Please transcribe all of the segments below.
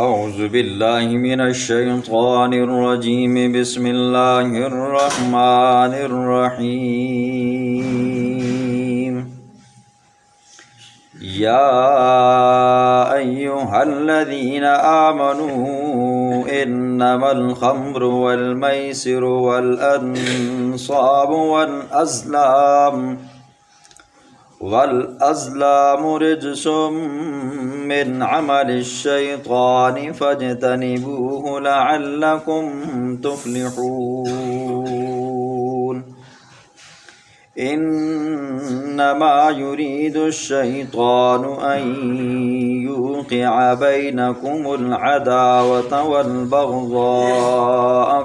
اعوذ باللہ من الشیطان الرجیم بسم اللہ الرحمن الرحیم یا ایہا الذین آمنوا انما الخمر والمیسر والانصاب والأزلام رجس من عمل الشيطان فاجتنبوه لعلكم تفلحون إنما يريد الشيطان أن يوقع بينكم العداوة والبغضاء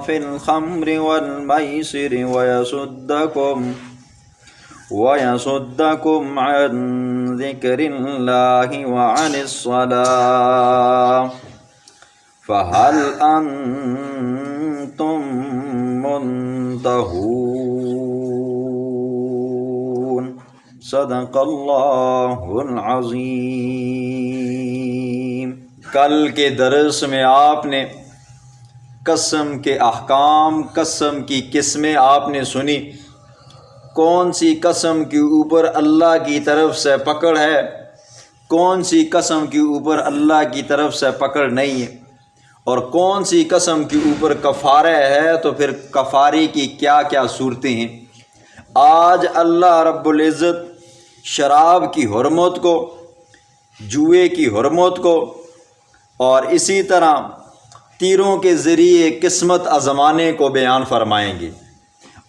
في الخمر والميسر ويصدكم عن ذكر الله وعن الصلاة فهل أنتم منتهون صدق اللہ العظیم۔ کل کے درس میں آپ نے قسم کے احکام، قسم کی قسمیں آپ نے سنی، کون سی قسم کے اوپر اللہ کی طرف سے پکڑ ہے، کون سی قسم کے اوپر اللہ کی طرف سے پکڑ نہیں ہے، اور کون سی قسم کے اوپر کفارہ ہے، تو پھر کفارے کی کیا کیا صورتیں ہیں۔ آج اللہ رب العزت شراب کی حرمت کو، جوئے کی حرمت کو، اور اسی طرح تیروں کے ذریعے قسمت آزمانے کو بیان فرمائیں گے،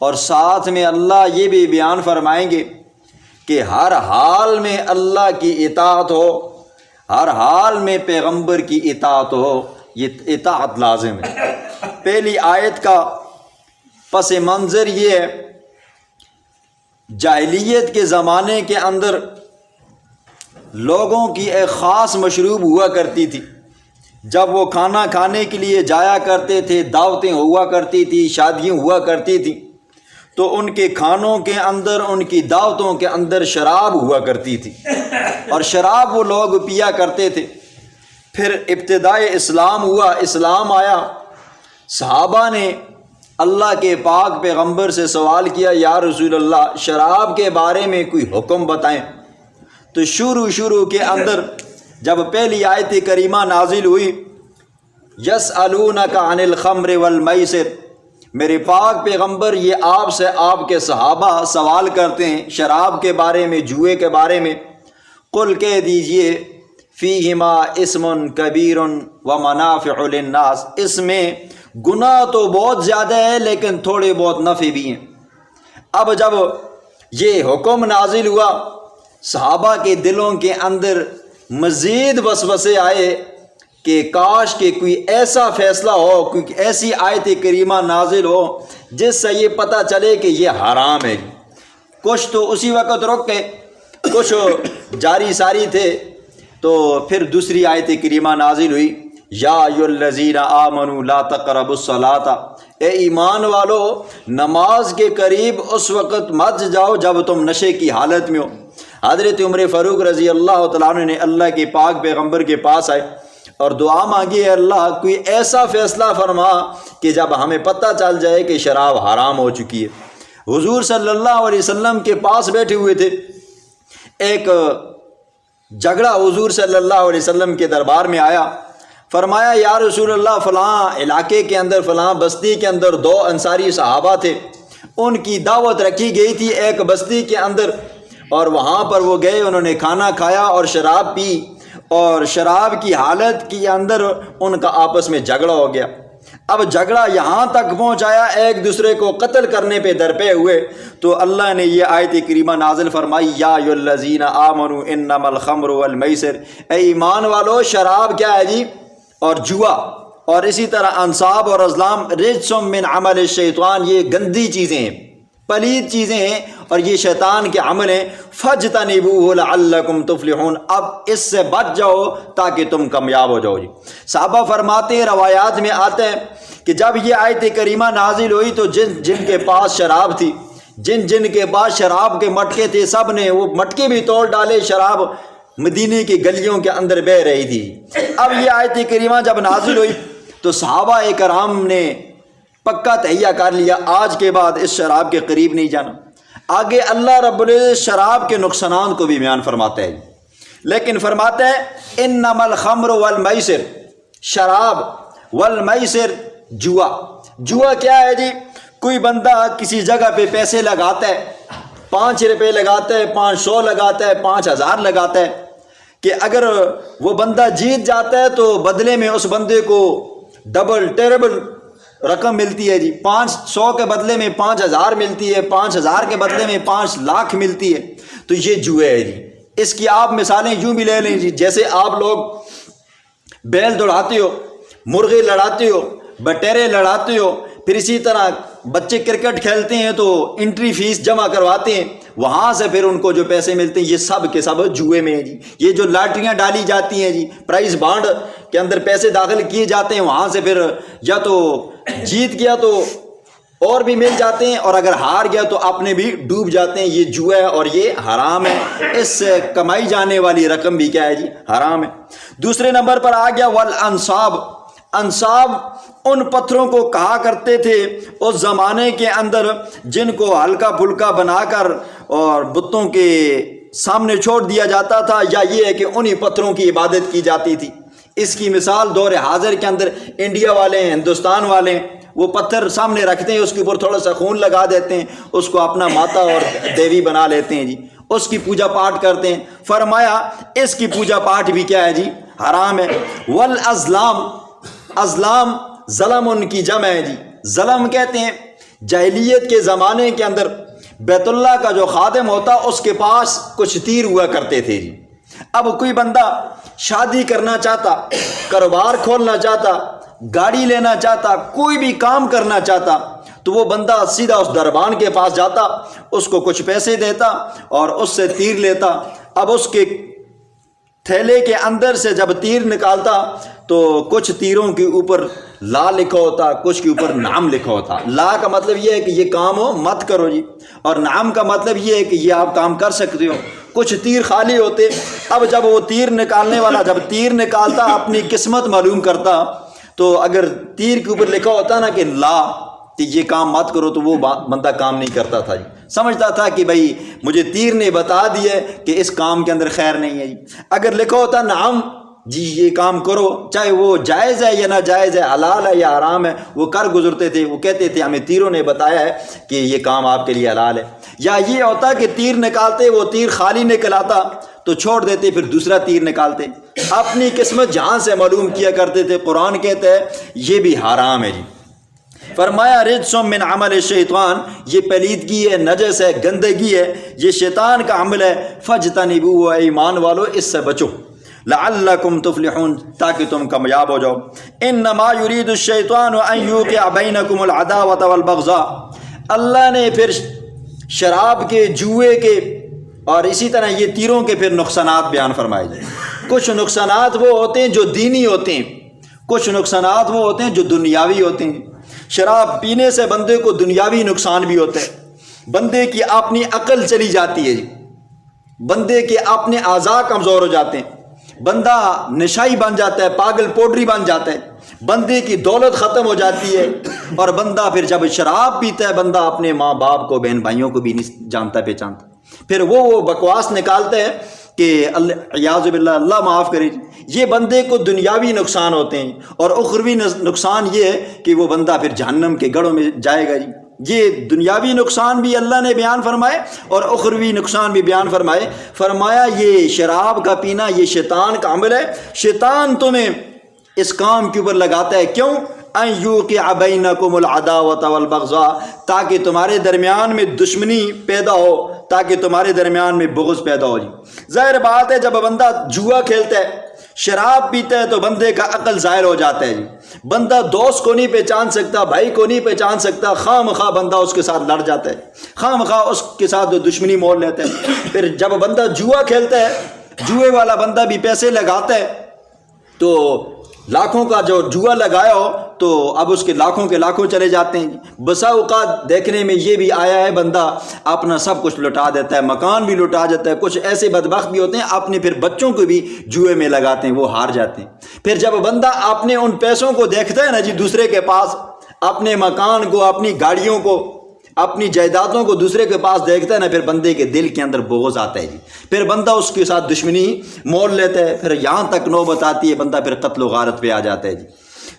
اور ساتھ میں اللہ یہ بھی بیان فرمائیں گے کہ ہر حال میں اللہ کی اطاعت ہو، ہر حال میں پیغمبر کی اطاعت ہو، یہ اطاعت لازم ہے۔ پہلی آیت کا پس منظر یہ ہے، جاہلیت کے زمانے کے اندر لوگوں کی ایک خاص مشروب ہوا کرتی تھی۔ جب وہ کھانا کھانے کے لیے جایا کرتے تھے، دعوتیں ہوا کرتی تھی، شادیاں ہوا کرتی تھی، تو ان کے کھانوں کے اندر، ان کی دعوتوں کے اندر شراب ہوا کرتی تھی، اور شراب وہ لوگ پیا کرتے تھے۔ پھر ابتدائے اسلام ہوا، اسلام آیا، صحابہ نے اللہ کے پاک پیغمبر سے سوال کیا، یا رسول اللہ شراب کے بارے میں کوئی حکم بتائیں۔ تو شروع کے اندر جب پہلی آیت کریمہ نازل ہوئی، یسألونک عن الخمر والمیسر، میرے پاک پیغمبر یہ آپ سے آپ کے صحابہ سوال کرتے ہیں شراب کے بارے میں، جوئے کے بارے میں، قل کہہ دیجئے فیہما اسم کبیر ومنافع للناس، اس میں گناہ تو بہت زیادہ ہے لیکن تھوڑے بہت نفع بھی ہیں۔ اب جب یہ حکم نازل ہوا، صحابہ کے دلوں کے اندر مزید وسوسے آئے کہ کاش کہ کوئی ایسا فیصلہ ہو، کوئی ایسی آیت کریمہ نازل ہو جس سے یہ پتہ چلے کہ یہ حرام ہے۔ کچھ تو اسی وقت رک گئے، کچھ جاری ساری تھے، تو پھر دوسری آیت کریمہ نازل ہوئی، یا ایھا الذین آمنوا لا تقربوا الصلاۃ، اے ایمان والو نماز کے قریب اس وقت مت جاؤ جب تم نشے کی حالت میں ہو۔ حضرت عمر فاروق رضی اللہ تعالیٰ عنہ نے اللہ کے پاک پیغمبر کے پاس آئے اور دعا مانگی، ہے اللہ کوئی ایسا فیصلہ فرما کہ جب ہمیں پتہ چل جائے کہ شراب حرام ہو چکی ہے۔ حضور صلی اللہ علیہ وسلم کے پاس بیٹھے ہوئے تھے، ایک جھگڑا حضور صلی اللہ علیہ وسلم کے دربار میں آیا، فرمایا یا رسول اللہ فلاں علاقے کے اندر، فلاں بستی کے اندر دو انصاری صحابہ تھے، ان کی دعوت رکھی گئی تھی ایک بستی کے اندر، اور وہاں پر وہ گئے، انہوں نے کھانا کھایا اور شراب پی، اور شراب کی حالت کے اندر ان کا آپس میں جھگڑا ہو گیا۔ اب جھگڑا یہاں تک پہنچایا ایک دوسرے کو قتل کرنے پہ درپے ہوئے، تو اللہ نے یہ آیت کریمہ نازل فرمائی، یا ایھا الذین آمنوا انما الخمر والمیسر، اے ایمان والو شراب کیا ہے جی، اور جوا، اور اسی طرح انصاب اور ازلام رجس من عمل الشیطان، یہ گندی چیزیں ہیں، پلید چیزیں ہیں، اور یہ شیطان کے عمل ہیں، فاجتنبوہ لعلکم تفلحون، اب اس سے بچ جاؤ تاکہ تم کامیاب ہو جاؤ۔ جی صحابہ فرماتے ہیں، روایات میں آتے ہیں کہ جب یہ آیت کریمہ نازل ہوئی تو جن کے پاس شراب تھی، جن کے پاس شراب کے مٹکے تھے، سب نے وہ مٹکے بھی توڑ ڈالے، شراب مدینے کی گلیوں کے اندر بہ رہی تھی۔ اب یہ آیت کریمہ جب نازل ہوئی تو صحابہ کرام نے پکا تہیہ کر لیا آج کے بعد اس شراب کے قریب نہیں جانا۔ آگے اللہ رب العزت شراب کے نقصانات کو بھی بیان فرماتا ہے، لیکن فرماتا ہے انما الخمر والمیسر، شراب والمیسر، جوا کیا ہے جی؟ کوئی بندہ کسی جگہ پہ پیسے لگاتا ہے، 5 روپے لگاتا ہے، 500 لگاتا ہے، 5000 لگاتا ہے کہ اگر وہ بندہ جیت جاتا ہے تو بدلے میں اس بندے کو ڈبل ٹیربل رقم ملتی ہے جی، 500 کے بدلے میں 5000 ملتی ہے، 5000 کے بدلے میں 5 لاکھ ملتی ہے۔ تو یہ جوئے ہے جی۔ اس کی آپ مثالیں یوں بھی لے لیں جی، جیسے آپ لوگ بیل دوڑاتے ہو، مرغے لڑاتے ہو، بٹیرے لڑاتے ہو، پھر اسی طرح بچے کرکٹ کھیلتے ہیں تو انٹری فیس جمع کرواتے ہیں، وہاں سے پھر ان کو جو پیسے ملتے ہیں یہ سب کے سب جوئے میں ہیں جی۔ یہ جو لاٹریاں ڈالی جاتی ہیں جی، پرائز بانڈ کے اندر پیسے داخل کیے جاتے ہیں، وہاں سے پھر یا تو جیت گیا تو اور بھی مل جاتے ہیں، اور اگر ہار گیا تو اپنے بھی ڈوب جاتے ہیں۔ یہ جوا ہے اور یہ حرام ہے، اس سے کمائی جانے والی رقم بھی کیا ہے جی؟ حرام ہے۔ دوسرے نمبر پر آ گیا والانصاب۔ انصاب ان پتھروں کو کہا کرتے تھے اس زمانے کے اندر جن کو ہلکا پھلکا بنا کر اور بتوں کے سامنے چھوڑ دیا جاتا تھا، یا یہ ہے کہ انہی پتھروں کی عبادت کی جاتی تھی۔ اس کی مثال دور حاضر کے اندر انڈیا والے ہیں، ہندوستان والے ہیں، وہ پتھر سامنے رکھتے ہیں، اس کے اوپر تھوڑا سا خون لگا دیتے ہیں، اس کو اپنا ماتا اور دیوی بنا لیتے ہیں جی، اس کی پوجا پاٹ کرتے ہیں۔ فرمایا اس کی پوجا پاٹ بھی کیا ہے جی؟ حرام ہے۔ والازلام، ازلام ظلم ان کی جمع ہے جی۔ ظلم کہتے ہیں جاہلیت کے زمانے کے اندر بیت اللہ کا جو خادم ہوتا اس کے پاس کچھ تیر ہوا کرتے تھے جی۔ اب کوئی بندہ شادی کرنا چاہتا، کاروبار کھولنا چاہتا، گاڑی لینا چاہتا، کوئی بھی کام کرنا چاہتا، تو وہ بندہ سیدھا اس دربان کے پاس جاتا، اس کو کچھ پیسے دیتا اور اس سے تیر لیتا۔ اب اس کے تھیلے کے اندر سے جب تیر نکالتا تو کچھ تیروں کے اوپر لا لکھا ہوتا، کچھ کے اوپر نام لکھا ہوتا۔ لا کا مطلب یہ ہے کہ یہ کام ہو مت کرو جی، اور نام کا مطلب یہ ہے کہ یہ آپ کام کر سکتے ہو۔ کچھ تیر خالی ہوتے۔ اب جب وہ تیر نکالنے والا جب تیر نکالتا اپنی قسمت معلوم کرتا، تو اگر تیر کے اوپر لکھا ہوتا نا کہ لا، کہ یہ کام مت کرو، تو وہ بندہ کام نہیں کرتا تھا جی، سمجھتا تھا کہ بھائی مجھے تیر نے بتا دیا کہ اس کام کے اندر خیر نہیں ہے جی۔ اگر لکھا ہوتا نعم جی یہ کام کرو، چاہے وہ جائز ہے یا ناجائز ہے، حلال ہے یا حرام ہے، وہ کر گزرتے تھے۔ وہ کہتے تھے ہمیں تیروں نے بتایا ہے کہ یہ کام آپ کے لیے حلال ہے۔ یا یہ ہوتا کہ تیر نکالتے، وہ تیر خالی نکل آتا تو چھوڑ دیتے، پھر دوسرا تیر نکالتے۔ اپنی قسمت جہاں سے معلوم کیا کرتے تھے۔ قرآن کہتا ہے یہ بھی حرام ہے جی۔ فرمایا رجس من عمل الشیطان، یہ پلیدگی ہے، نجس ہے، گندگی ہے، یہ شیطان کا عمل ہے۔ فاجتنبوہ، ایمان والو اس سے بچو، لعلکم تفلحون، تاکہ تم کامیاب ہو جاؤ۔ انما یرید الشیطان ان یوقع بینکم العداوۃ والبغضاء، اللہ نے پھر شراب کے، جوئے کے اور اسی طرح یہ تیروں کے پھر نقصانات بیان فرمائے جائیں۔ کچھ نقصانات وہ ہوتے ہیں جو دینی ہوتے ہیں، کچھ نقصانات وہ ہوتے ہیں جو دنیاوی ہوتے ہیں۔ شراب پینے سے بندے کو دنیاوی نقصان بھی ہوتا ہے، بندے کی اپنی عقل چلی جاتی ہے جی، بندے کے اپنے اعضاء کمزور ہو جاتے ہیں، بندہ نشائی بن جاتا ہے، پاگل پوڈری بن جاتا ہے، بندے کی دولت ختم ہو جاتی ہے، اور بندہ پھر جب شراب پیتا ہے بندہ اپنے ماں باپ کو، بہن بھائیوں کو بھی نہیں جانتا پہچانتا، پھر وہ بکواس نکالتا ہے کہ اعوذ باللہ، اللہ معاف کرے، یہ بندے کو دنیاوی نقصان ہوتے ہیں، اور اخروی نقصان یہ ہے کہ وہ بندہ پھر جہنم کے گڑھوں میں جائے گا جی۔ یہ دنیاوی نقصان بھی اللہ نے بیان فرمائے اور اخروی نقصان بھی بیان فرمائے۔ فرمایا یہ شراب کا پینا یہ شیطان کا عمل ہے، شیطان تمہیں اس کام کے اوپر لگاتا ہے، کیوں؟ ان یوقع بینکم العداوۃ والبغضاء، تاکہ تمہارے درمیان میں دشمنی پیدا ہو، تاکہ تمہارے درمیان میں بغض پیدا ہو جی۔ ظاہر بات ہے جب بندہ جوا کھیلتا ہے، شراب پیتا ہے، تو بندے کا عقل ظاہر ہو جاتا ہے جی، بندہ دوست کو نہیں پہچان سکتا، بھائی کو نہیں پہچان سکتا، خواہ مخواہ بندہ اس کے ساتھ لڑ جاتا ہے، خواہ مخواہ اس کے ساتھ دشمنی مول لیتا ہے۔ پھر جب بندہ جوا کھیلتا ہے، جوئے والا بندہ بھی پیسے لگاتا ہے، تو لاکھوں کا جو جوا لگایا ہو تو اب اس کے لاکھوں چلے جاتے ہیں۔ بسا اوقات دیکھنے میں یہ بھی آیا ہے بندہ اپنا سب کچھ لٹا دیتا ہے، مکان بھی لٹا دیتا ہے، کچھ ایسے بدبخت بھی ہوتے ہیں اپنے پھر بچوں کو بھی جوئے میں لگاتے ہیں، وہ ہار جاتے ہیں۔ پھر جب بندہ اپنے ان پیسوں کو دیکھتا ہے نا جی دوسرے کے پاس، اپنے مکان کو، اپنی گاڑیوں کو، اپنی جائیدادوں کو دوسرے کے پاس دیکھتا ہے نا، پھر بندے کے دل کے اندر بغض آتا ہے جی، پھر بندہ اس کے ساتھ دشمنی مول لیتا ہے، پھر یہاں تک نوبت آتی ہے بندہ پھر قتل و غارت پہ آ جاتا ہے جی۔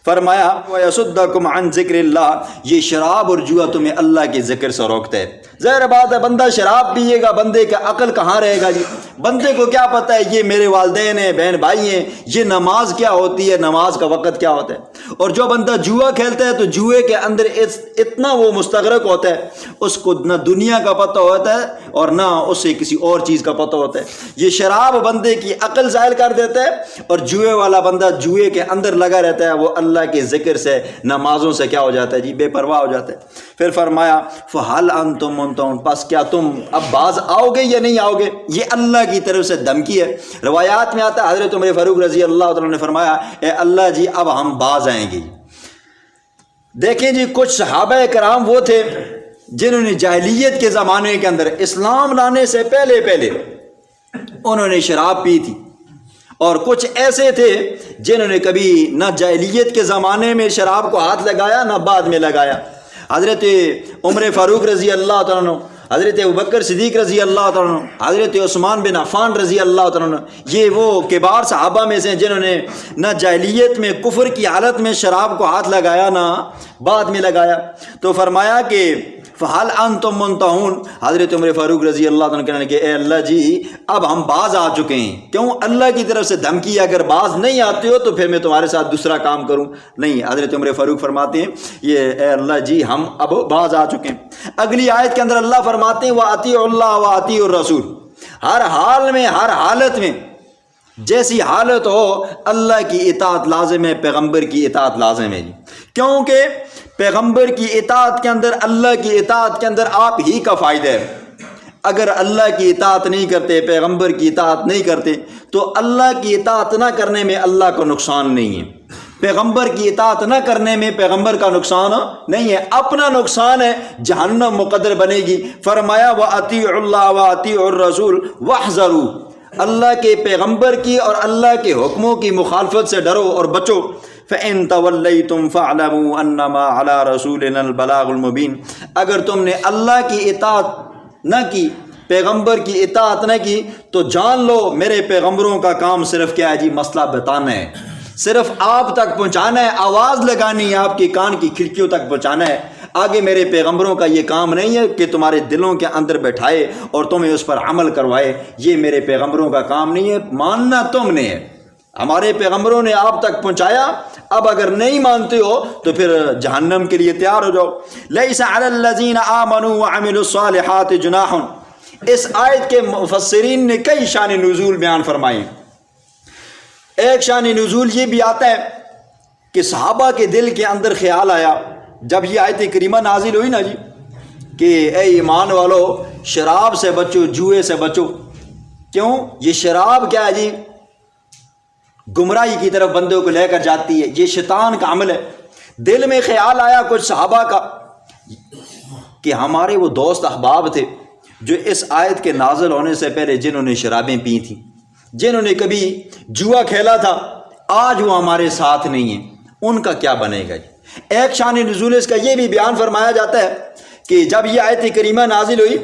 فرمایا وَيَصُدَّكُمْ عَنْ ذِكْرِ اللَّهِ، یہ شراب اور جوا تمہیں اللہ کے ذکر سے روکتا ہے۔ ظاہر بات ہے بندہ شراب پیے گا، بندے کا عقل کہاں رہے گا جی؟ بندے کو کیا پتہ ہے یہ میرے والدین ہیں، بہن بھائی ہیں، یہ نماز کیا ہوتی ہے، نماز کا وقت کیا ہوتا ہے۔ اور جو بندہ جوا کھیلتا ہے تو جوئے کے اندر اتنا وہ مستغرق ہوتا ہے، اس کو نہ دنیا کا پتہ ہوتا ہے اور نہ اسے کسی اور چیز کا پتہ ہوتا ہے۔ یہ شراب بندے کی عقل زائل کر دیتا ہے، اور جوئے والا بندہ جوئے کے اندر لگا رہتا ہے، وہ اللہ کے ذکر سے، نمازوں سے کیا ہو جاتا ہے جی؟ بے پرواہ ہو جاتا ہے۔ پھر فرمایا فَهَلْ أَنْتُمْ مُنْتَهُونَ، پس کیا تم اب باز آؤ گے یا نہیں آؤ گے؟ یہ اللہ کی طرف سے دھمکی ہے۔ روایات میں آتا ہے حضرت عمر فاروق رضی اللہ عنہ نے فرمایا اے اللہ جی اب ہم باز آئیں گے۔ دیکھیں جی کچھ صحابہ کرام وہ تھے جنہوں نے جاہلیت کے زمانے کے اندر، اسلام لانے سے پہلے انہوں نے شراب پی تھی، اور کچھ ایسے تھے جنہوں نے کبھی نہ جاہلیت کے زمانے میں شراب کو ہاتھ لگایا نہ بعد میں لگایا۔ حضرت عمر فاروق رضی اللہ عنہ، حضرت ابوبکر صدیق رضی اللہ عنہ، حضرت عثمان بن عفان رضی اللہ عنہ، یہ وہ کبار صحابہ میں سے ہیں جنہوں نے نہ جاہلیت میں کفر کی حالت میں شراب کو ہاتھ لگایا نہ بعد میں لگایا۔ تو فرمایا کہ فَهَلْ أَنْتُمْ مُنْتَهُونَ، حضرت عمر فاروق رضی اللہ عنہ کہنے کہ اے اللہ جی اب ہم باز آ چکے ہیں۔ کیوں؟ اللہ کی طرف سے دھمکی، اگر باز نہیں آتے ہو تو پھر میں تمہارے ساتھ دوسرا کام کروں نہیں۔ حضرت عمر فاروق فرماتے ہیں یہ اے اللہ جی ہم اب باز آ چکے ہیں۔ اگلی آیت کے اندر اللہ فرماتے ہیں وَأَطِيعُوا اللَّهَ وَأَطِيعُوا الرَّسُولَ، ہر حال میں، ہر حالت میں، جیسی حالت ہو اللہ کی اطاعت لازم ہے، پیغمبر کی اطاعت لازم ہے جی، کیونکہ پیغمبر کی اطاعت کے اندر، اللہ کی اطاعت کے اندر آپ ہی کا فائدہ ہے۔ اگر اللہ کی اطاعت نہیں کرتے، پیغمبر کی اطاعت نہیں کرتے تو اللہ کی اطاعت نہ کرنے میں اللہ کو نقصان نہیں ہے، پیغمبر کی اطاعت نہ کرنے میں پیغمبر کا نقصان نہیں ہے، اپنا نقصان ہے، جہنم مقدر بنے گی۔ فرمایا وَأَطِيعُوا اللَّهَ وَأَطِيعُوا الرَّسُولَ وَاحْذَرُوا، اللہ کے پیغمبر کی اور اللہ کے حکموں کی مخالفت سے ڈرو اور بچو۔ فَإِن تَوَلَّيْتُمْ فَاعْلَمُوا أَنَّمَا عَلَىٰ رَسُولِنَا الْبَلَاغُ الْمُبِينُ، اگر تم نے اللہ کی اطاعت نہ کی، پیغمبر کی اطاعت نہ کی تو جان لو میرے پیغمبروں کا کام صرف کیا ہے جی؟ مسئلہ بتانا ہے، صرف آپ تک پہنچانا ہے، آواز لگانی ہے، آپ کے کان کی کھڑکیوں تک پہنچانا ہے۔ آگے میرے پیغمبروں کا یہ کام نہیں ہے کہ تمہارے دلوں کے اندر بیٹھائے اور تمہیں اس پر عمل کروائے، یہ میرے پیغمبروں کا کام نہیں ہے، ماننا تم نے ہے۔ ہمارے پیغمبروں نے آپ تک پہنچایا، اب اگر نہیں مانتے ہو تو پھر جہنم کے لیے تیار ہو جاؤ۔ لَيْسَ عَلَى الَّذِينَ آمَنُوا وَعَمِلُوا الصَّالِحَاتِ جُنَاحٌ، اس آیت کے مفسرین نے کئی شان نزول بیان فرمائے۔ ایک شان نزول یہ بھی آتا ہے کہ صحابہ کے دل کے اندر خیال آیا جب یہ آیت کریمہ نازل ہوئی نا جی کہ اے ایمان والو شراب سے بچو، جوئے سے بچو۔ کیوں؟ یہ شراب کیا ہے جی؟ گمراہی کی طرف بندوں کو لے کر جاتی ہے، یہ شیطان کا عمل ہے۔ دل میں خیال آیا کچھ صحابہ کا کہ ہمارے وہ دوست احباب تھے جو اس آیت کے نازل ہونے سے پہلے جنہوں نے شرابیں پی تھیں، جنہوں نے کبھی جوا کھیلا تھا، آج وہ ہمارے ساتھ نہیں ہیں، ان کا کیا بنے گا جی؟ ایک شان نزول اس کا یہ بھی بیان فرمایا جاتا ہے کہ جب یہ آیت کریمہ نازل ہوئی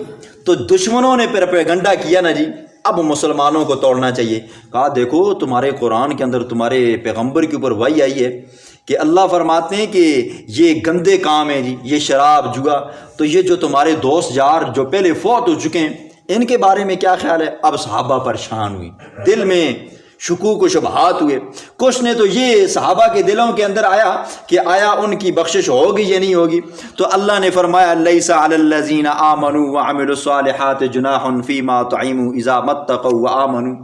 تو دشمنوں نے پروپیگنڈا کیا نا جی اب مسلمانوں کو توڑنا چاہیے۔ کہا دیکھو تمہارے قرآن کے اندر تمہارے پیغمبر کے اوپر وحی آئی ہے کہ اللہ فرماتے ہیں کہ یہ گندے کام ہیں جی، یہ شراب، جوا، تو یہ جو تمہارے دوست یار جو پہلے فوت ہو چکے ہیں ان کے بارے میں کیا خیال ہے؟ اب صحابہ پریشان ہوئی، دل میں شکوک و شبہات ہوئے۔ کچھ نے تو یہ صحابہ کے دلوں کے اندر آیا کہ آیا ان کی بخشش ہوگی یا نہیں ہوگی؟ تو اللہ نے فرمایا لیس علی الذین آمنوا وعملوا الصالحات جناح فیما طعموا اذا متقوا وآمنوا،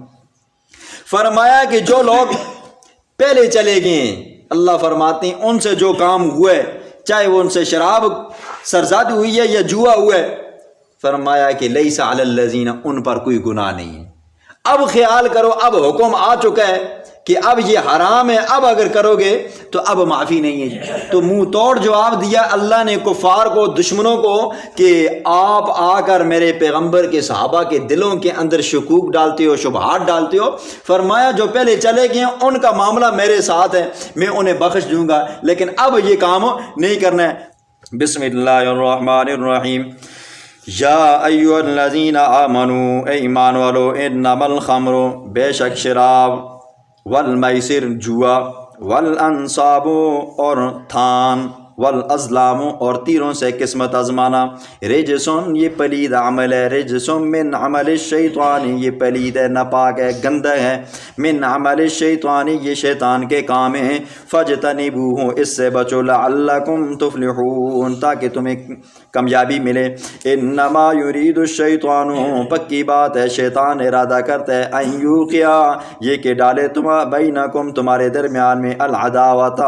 فرمایا کہ جو لوگ پہلے چلے گئے ہیں، اللہ فرماتے ہیں ان سے جو کام ہوا ہے، چاہے وہ ان سے شراب سرزادی ہوئی ہے یا جوا ہوا ہے، فرمایا کہ لیس علی الذین، ان پر کوئی گناہ نہیں ہے۔ اب خیال کرو، اب حکم آ چکا ہے کہ اب یہ حرام ہے، اب اگر کرو گے تو اب معافی نہیں ہے۔ تو منہ توڑ جواب دیا اللہ نے کفار کو، دشمنوں کو، کہ آپ آ کر میرے پیغمبر کے صحابہ کے دلوں کے اندر شکوک ڈالتے ہو، شبہات ڈالتے ہو۔ فرمایا جو پہلے چلے گئے ہیں ان کا معاملہ میرے ساتھ ہے، میں انہیں بخش دوں گا، لیکن اب یہ کام نہیں کرنا ہے۔ بسم اللہ الرحمن الرحیم۔ یا ایھا الذین آمنوا، اے ایمان والو، انما الخمر، بے شک شراب، والمیسر جوا، والانصاب اور تھان، والازلام اور تیروں سے قسمت آزمانا، رجسن یہ پلید عمل ہے، رجسن من عمل الشیطان یہ پلید ہے، ناپاک ہے، گندہ ہے، من عمل الشیطان یہ شیطان کے کام ہیں، فاجتنبوہ اس سے بچو، لعلکم تفلحون تاکہ تمہیں کامیابی ملے۔ انما یرید الشیطان پکی بات ہے شیطان ارادہ کرتا ہے، ان یوقع یہ کہ ڈالے بینکم تمہارے درمیان میں، العداوت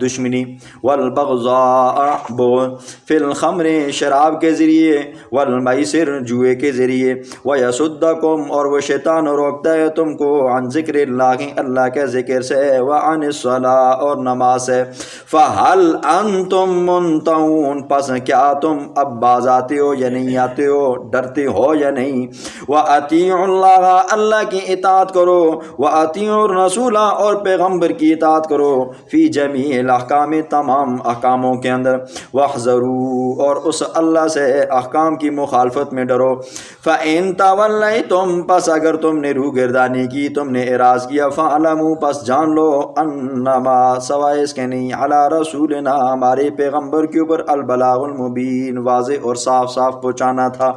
دشمنی، والبغضاء فی الخمر شراب کے ذریعے، والمیسر جوئے کے ذریعے، ویصدکم اور وہ شیطان روکتا ہے تم کو، عن ذکر اللہ اللہ کے ذکر سے، وعن الصلاۃ اور نماز سے، فہل انتم منتہون پس کیا تم اب باز آتے ہو یا نہیں آتے ہو، ڈرتے ہو یا نہیں۔ وَأَطِیعُوا اللَّهَ اللہ کی اطاعت کرو، وَأَطِیعُوا الرَّسُولَ اور پیغمبر کی اطاعت کرو، فی جمیع الاحکام تمام احکاموں کے اندر، وَاحْذَرُوا اور اس اللہ سے احکام کی مخالفت میں ڈرو۔ فَإِن تَوَلَّيْتُمْ پس اگر تم نے روگردانی کی، تم نے اعراض کیا، فَاعْلَمُوا پس جان لو، انما سوائے اس کے نہیں، علی رسولنا ہمارے پیغمبر کے اوپر، البلاغ المبین واضح اور صاف صاف پہنچانا تھا،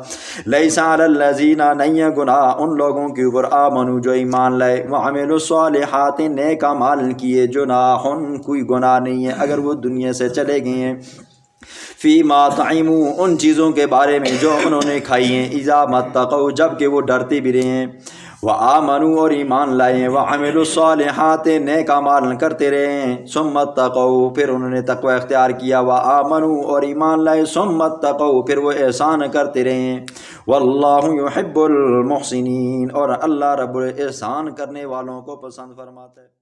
لیس علی الذین نہیں ہے گناہ ان لوگوں کے اوپر، آمنوا جو ایمان لائے، وعملوا الصالحات نیک اعمال کیے، جناح کوئی گناہ نہیں ہے اگر وہ دنیا سے چلے گئے ہیں، فیما طعموا ان چیزوں کے بارے میں جو انہوں نے کھائی ہیں، اذا متقوا جب کہ وہ ڈرتے بھی رہے ہیں، وآمنوا اور ایمان لائے ہیں، وعملوا الصالحات نیک اعمال کرتے رہے ہیں، ثم اتقوا پھر انہوں نے تقوی اختیار کیا، وآمنوا اور ایمان لائے، ثم اتقوا پھر وہ احسان کرتے رہے ہیں، واللہ یحب المحسنین اور اللہ رب احسان کرنے والوں کو پسند فرماتا ہے۔